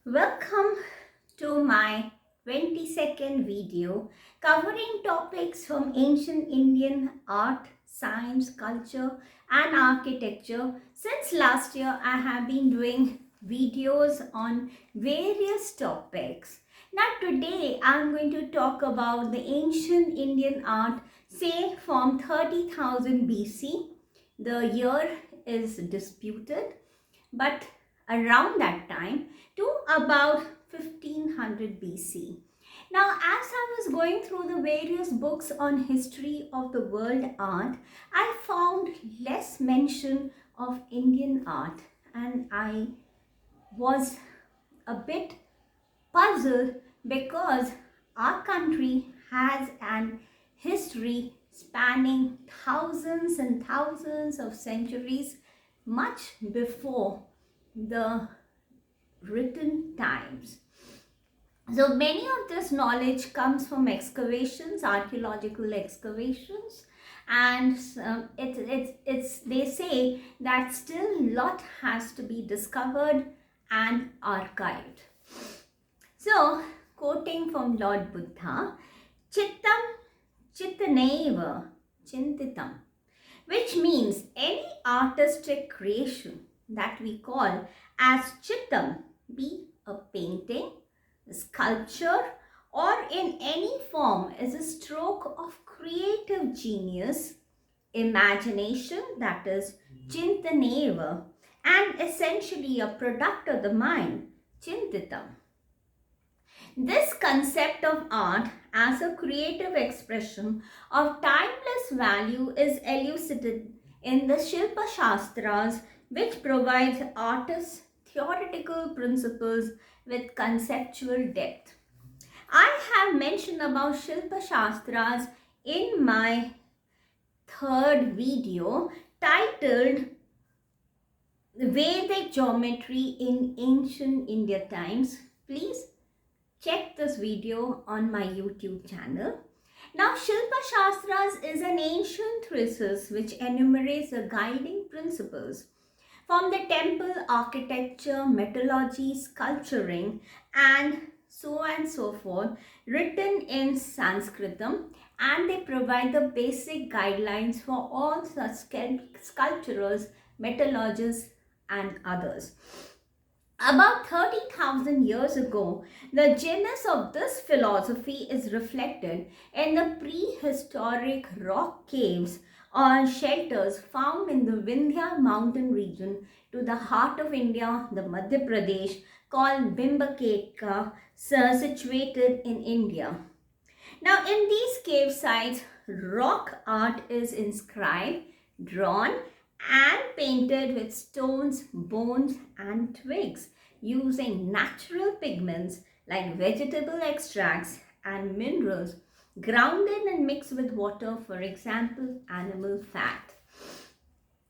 Welcome to my 22nd video covering topics from ancient Indian art, science, culture and architecture. Since last year, I have been doing videos on various topics. Now today, I'm going to talk about the ancient Indian art, say from 30,000 BC. The year is disputed, but around that time to about 1500 BC. Now, as I was going through the various books on history of the world art, I found less mention of Indian art, and I was a bit puzzled because our country has an history spanning thousands and thousands of centuries, much before the written times. So many of this knowledge comes from excavations, archaeological excavations, and they say that still a lot has to be discovered and archived. So, quoting from Lord Buddha, Chittam, Chittenaiva, Chintitam, which means any artistic creation that we call as Chittam, be a painting, a sculpture, or in any form is a stroke of creative genius, imagination, that is Chintaneva, and essentially a product of the mind, Chintitam. This concept of art as a creative expression of timeless value is elucidated in the Shilpa Shastras, which provides artists theoretical principles with conceptual depth. I have mentioned about Shilpa Shastras in my third video titled Vedic Geometry in Ancient India Times. Please check this video on my YouTube channel. Now, Shilpa Shastras is an ancient thesis which enumerates the guiding principles from the temple architecture, metallurgy, sculpturing, and so forth, written in Sanskritam, and they provide the basic guidelines for all such sculptors, metallurgists, and others. About 30,000 years ago, the genesis of this philosophy is reflected in the prehistoric rock caves or shelters found in the Vindhya mountain region to the heart of India, the Madhya Pradesh, called Bhimbetka, situated in India. Now, in these cave sites, rock art is inscribed, drawn, and painted with stones, bones, and twigs using natural pigments like vegetable extracts and minerals grounded and mixed with water, for example, animal fat.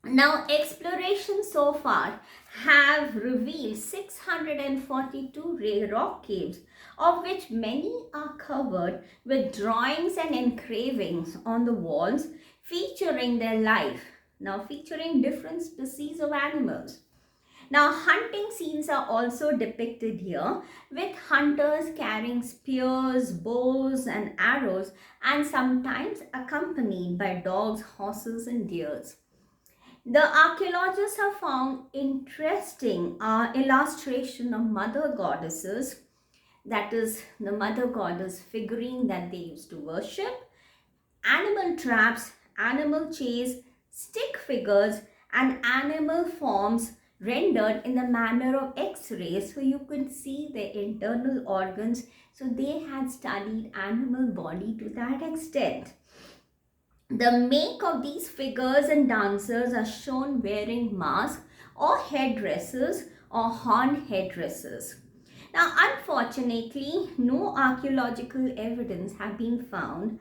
Now, explorations so far have revealed 642 rock caves, of which many are covered with drawings and engravings on the walls featuring their life. Now, featuring different species of animals. Now, hunting scenes are also depicted here, with hunters carrying spears, bows, and arrows, and sometimes accompanied by dogs, horses, and deers. The archaeologists have found interesting illustration of mother goddesses, that is, the mother goddess figurine that they used to worship, animal traps, animal chase, stick figures, and animal forms rendered in the manner of x-rays, so you could see their internal organs. So they had studied animal body to that extent. The make of these figures and dancers are shown wearing masks or headdresses or horn headdresses. Now, unfortunately, no archaeological evidence have been found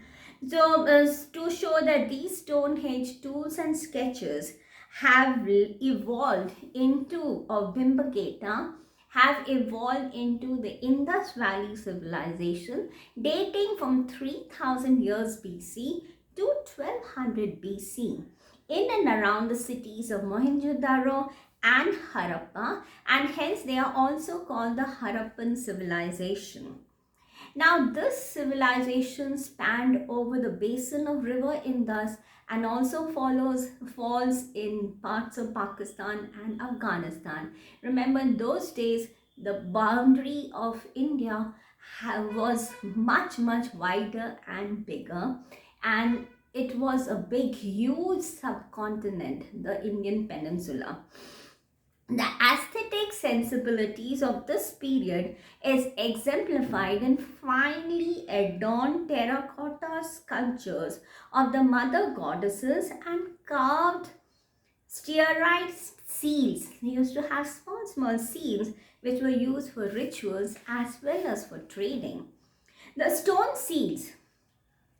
to show that these Stonehenge tools and sketches have evolved into, or Bhimbetka have evolved into the Indus Valley civilization dating from 3000 years BC to 1200 BC in and around the cities of Mohenjo-daro and Harappa, and hence they are also called the Harappan civilization. Now, this civilization spanned over the basin of River Indus and also falls in parts of Pakistan and Afghanistan. Remember, in those days, the boundary of India was much wider and bigger, and it was a big, huge subcontinent, the Indian peninsula. The aesthetic sensibilities of this period is exemplified in finely adorned terracotta sculptures of the mother goddesses and carved stearite seals. They used to have small seals which were used for rituals as well as for trading. The stone seals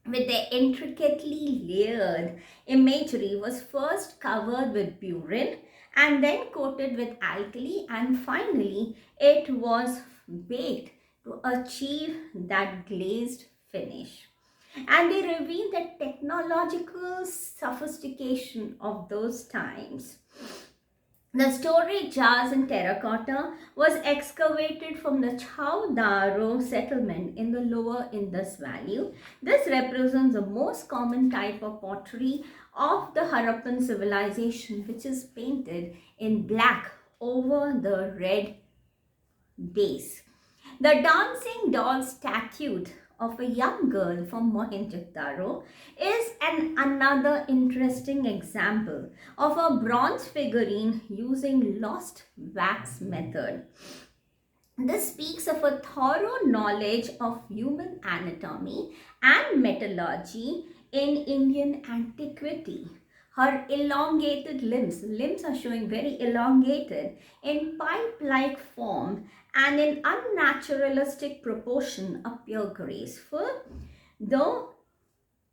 with their intricately layered imagery was first covered with burin and then coated with alkali, and finally it was baked to achieve that glazed finish. And they reveal the technological sophistication of those times. The storage jars in terracotta was excavated from the Chowdaro settlement in the lower Indus Valley. This represents the most common type of pottery of the Harappan civilization, which is painted in black over the red base. The dancing doll statue of a young girl from Mohenjo-daro is another interesting example of a bronze figurine using lost wax method. This speaks of a thorough knowledge of human anatomy and metallurgy in Indian antiquity. Her elongated limbs are showing very elongated in pipe-like form and in unnaturalistic proportion appear graceful, though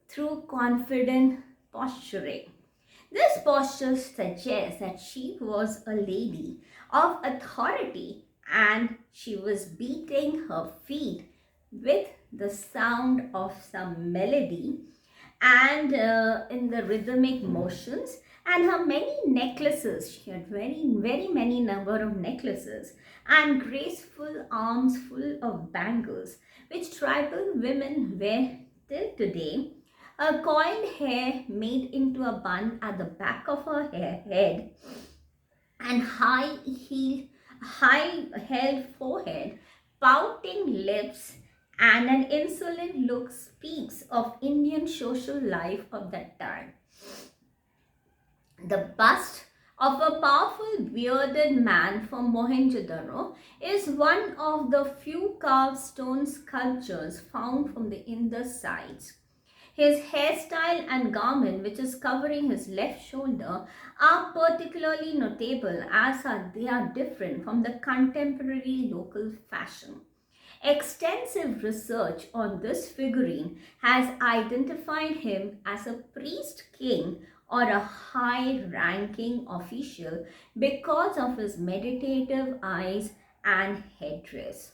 through confident posturing. This posture suggests that she was a lady of authority and she was beating her feet with the sound of some melody and in the rhythmic motions, and her many necklaces, she had very many number of necklaces and graceful arms full of bangles which tribal women wear till today. A coiled hair made into a bun at the back of her head and high held forehead, pouting lips, and an insolent look speaks of Indian social life of that time. The bust of a powerful bearded man from Mohenjo-daro is one of the few carved stone sculptures found from the Indus sides. His hairstyle and garment, which is covering his left shoulder, are particularly notable as they are different from the contemporary local fashion. Extensive research on this figurine has identified him as a priest king or a high-ranking official because of his meditative eyes and headdress.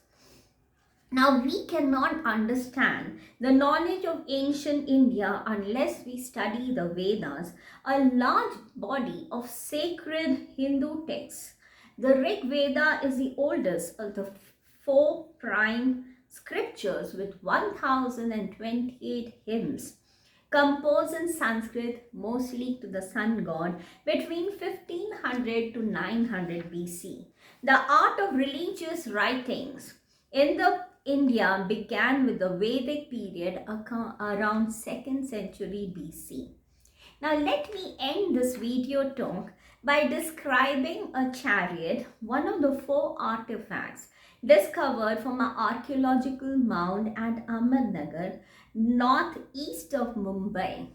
Now, we cannot understand the knowledge of ancient India unless we study the Vedas, a large body of sacred Hindu texts. The Rig Veda is the oldest of the four prime scriptures with 1028 hymns, composed in Sanskrit, mostly to the sun god, between 1500 to 900 BC. The art of religious writings in the India began with the Vedic period around 2nd century BC. Now let me end this video talk by describing a chariot, one of the four artifacts discovered from an archaeological mound at Ahmednagar, northeast of Mumbai.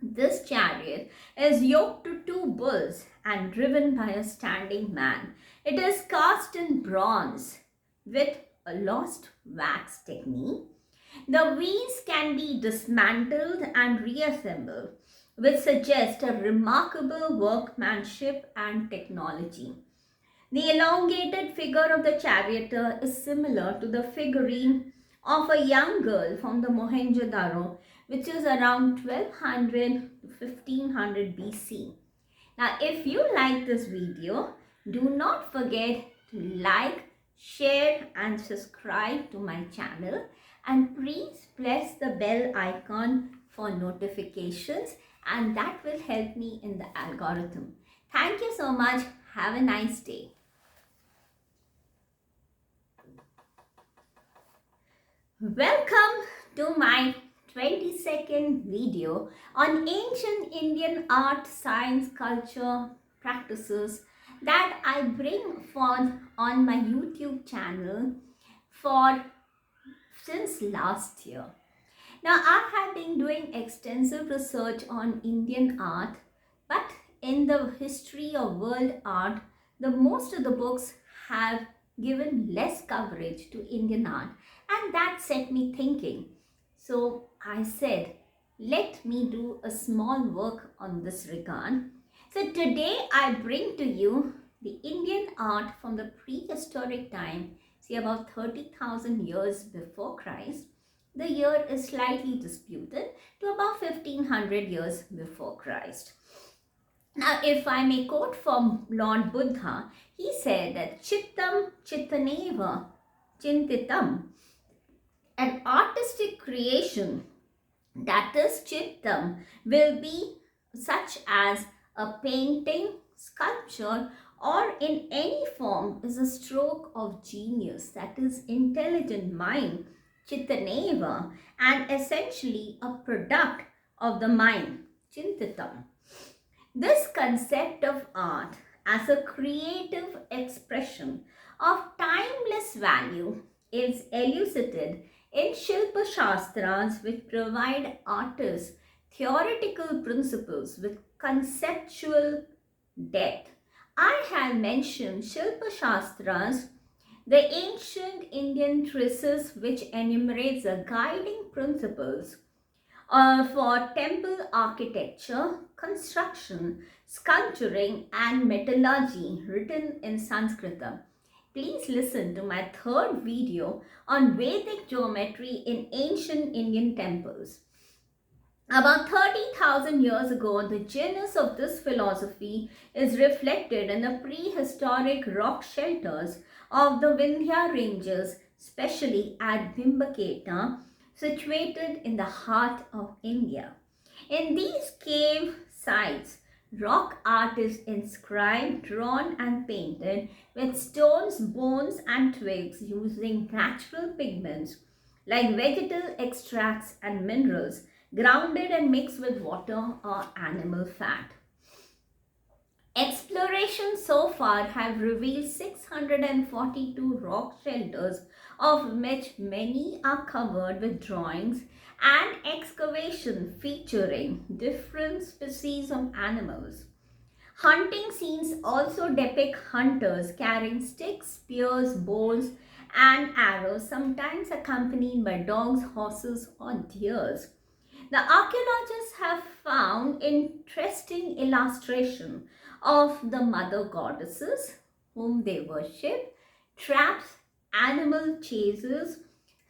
This chariot is yoked to two bulls and driven by a standing man. It is cast in bronze with a lost wax technique. The wheels can be dismantled and reassembled, which suggests a remarkable workmanship and technology. The elongated figure of the charioteer is similar to the figurine of a young girl from the Mohenjo-daro, which is around 1200 to 1500 BC. Now, if you like this video, do not forget to like, share and subscribe to my channel, and please press the bell icon for notifications, and that will help me in the algorithm. Thank you so much. Have a nice day. Welcome to my 22nd video on ancient Indian art, science, culture, practices that I bring forth on my YouTube channel since last year. Now, I have been doing extensive research on Indian art, but in the history of world art, most of the books have given less coverage to Indian art, and that set me thinking. So I said, let me do a small work on this regard. So today I bring to you the Indian art from the prehistoric time, say about 30,000 years before Christ. The year is slightly disputed, to about 1500 years before Christ. Now, if I may quote from Lord Buddha, he said that Chittam, Chittenaiva, Chintitam, an artistic creation, that is Chittam, will be such as a painting, sculpture, or in any form is a stroke of genius, that is intelligent mind, Chittenaiva, and essentially a product of the mind, Chintitam. This concept of art as a creative expression of timeless value is elucidated in Shilpa Shastras, which provide artists theoretical principles with conceptual depth. I have mentioned Shilpa Shastras, the ancient Indian treatise which enumerates the guiding principles for temple architecture, construction, sculpturing and metallurgy, written in Sanskrit. Please listen to my third video on Vedic geometry in ancient Indian temples. About 30,000 years ago, the genius of this philosophy is reflected in the prehistoric rock shelters of the Vindhya ranges, especially at Bhimbetka, situated in the heart of India. In these cave sites, rock art is inscribed, drawn and painted with stones, bones and twigs using natural pigments like vegetal extracts and minerals, grounded and mixed with water or animal fat. Explorations so far have revealed 642 rock shelters, of which many are covered with drawings and excavation featuring different species of animals. Hunting scenes also depict hunters carrying sticks, spears, bows, and arrows, sometimes accompanied by dogs, horses, or deers. The archaeologists have found interesting illustration of the mother goddesses whom they worship, traps, animal chases,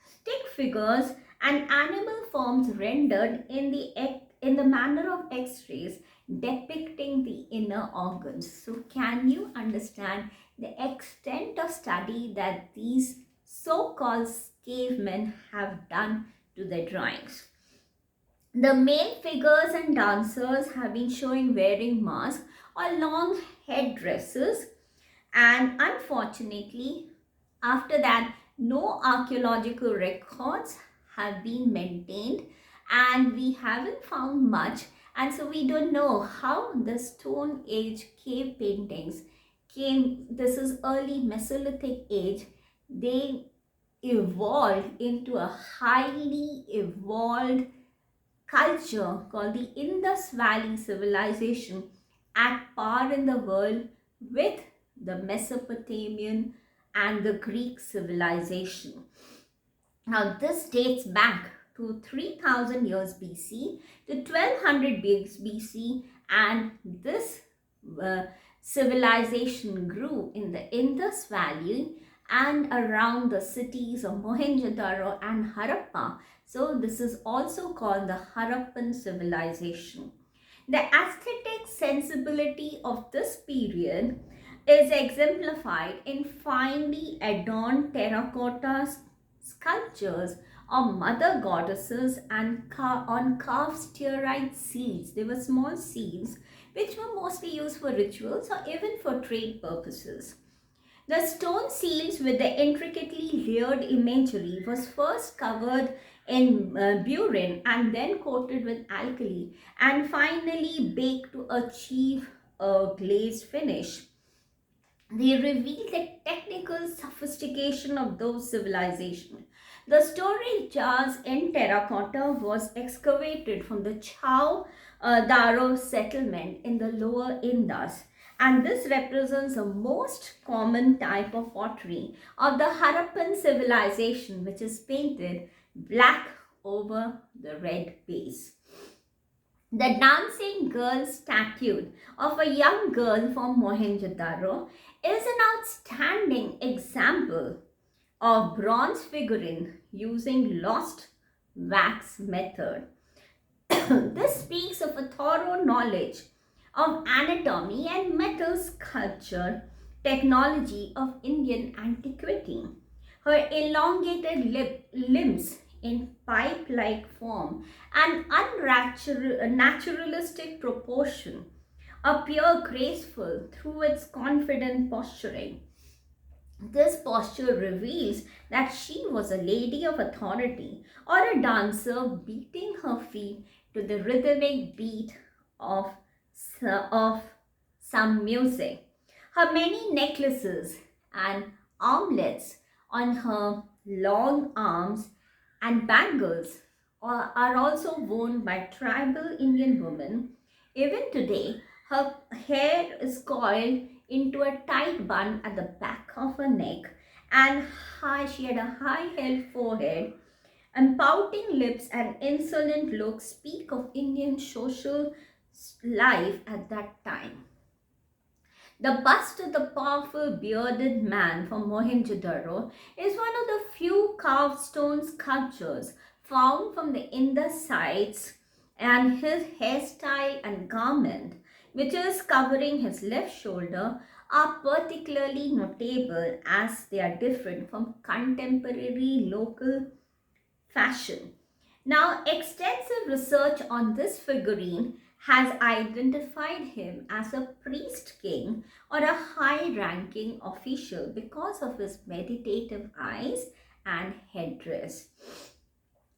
stick figures, and animal forms rendered in the manner of X-rays depicting the inner organs. So can you understand the extent of study that these so-called cavemen have done to their drawings? The male figures and dancers have been shown wearing masks or long headdresses, and unfortunately, after that, no archaeological records have been maintained, and we haven't found much, and so we don't know how the Stone Age cave paintings came. This is early Mesolithic age. They evolved into a highly evolved culture called the Indus Valley civilization, at par in the world with the Mesopotamian and the Greek civilization. Now, this dates back to 3000 years BC to 1200 BC, and this civilization grew in the Indus Valley and around the cities of Mohenjo-daro and Harappa. So this is also called the Harappan civilization. The aesthetic sensibility of this period is exemplified in finely adorned terracotta sculptures of mother goddesses and on carved stearite seals. They were small seals which were mostly used for rituals or even for trade purposes. The stone seals with the intricately layered imagery was first covered in burin and then coated with alkali and finally baked to achieve a glazed finish. They reveal the technical sophistication of those civilizations. The storage jars in terracotta was excavated from the Chao Daro settlement in the lower Indus, and this represents the most common type of pottery of the Harappan civilization, which is painted black over the red base. The dancing girl statue of a young girl from Mohenjo-daro is an outstanding example of bronze figurine using lost wax method. This speaks of a thorough knowledge of anatomy and metal sculpture technology of Indian antiquity. Her elongated limbs in pipe-like form and unnaturalistic proportion appear graceful through its confident posturing. This posture reveals that she was a lady of authority or a dancer beating her feet to the rhythmic beat of, of some music. Her many necklaces and armlets on her long arms and bangles are also worn by tribal Indian women. Even today, her hair is coiled into a tight bun at the back of her neck, and she had a high-held forehead, and pouting lips and insolent looks speak of Indian social life at that time. The bust of the powerful bearded man from Mohenjo-daro is one of the few carved stone sculptures found from the Indus sites, and his hairstyle and garment, which is covering his left shoulder, are particularly notable as they are different from contemporary local fashion. Now, extensive research on this figurine has identified him as a priest king or a high ranking official because of his meditative eyes and headdress.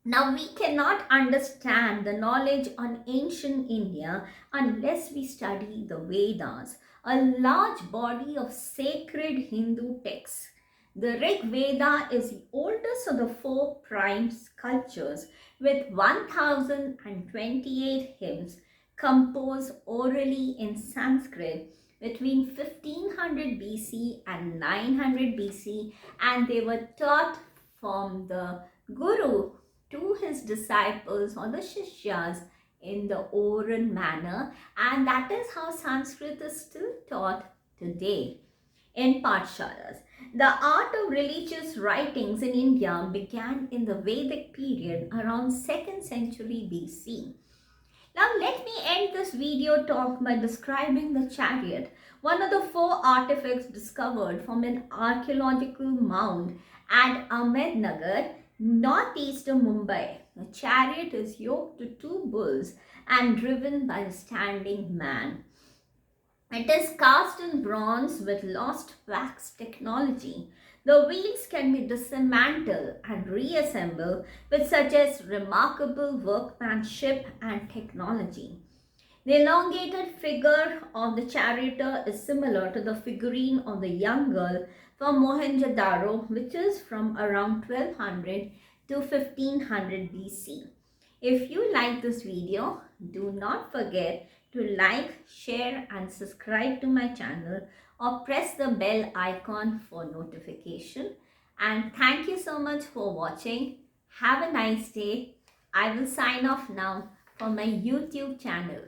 Now, we cannot understand the knowledge on ancient India unless we study the Vedas, a large body of sacred Hindu texts. The Rig Veda is the oldest of the four prime sculptures with 1028 hymns composed orally in Sanskrit between 1500 BC and 900 BC, and they were taught from the Guru to his disciples or the Shishyas in the oral manner, and that is how Sanskrit is still taught today in Pathshalas. The art of religious writings in India began in the Vedic period around 2nd century BC. Now let me end this video talk by describing the chariot, one of the four artifacts discovered from an archaeological mound at Ahmednagar, northeast of Mumbai. The chariot is yoked to two bulls and driven by a standing man. It is cast in bronze with lost wax technology. The wheels can be dismantled and reassembled, which suggests remarkable workmanship and technology. The elongated figure of the charioteer is similar to the figurine of the young girl from Mohenjo-daro, which is from around 1200 to 1500 BC. If you like this video, do not forget to like, share and subscribe to my channel or press the bell icon for notification. And thank you so much for watching. Have a nice day. I will sign off now for my YouTube channel.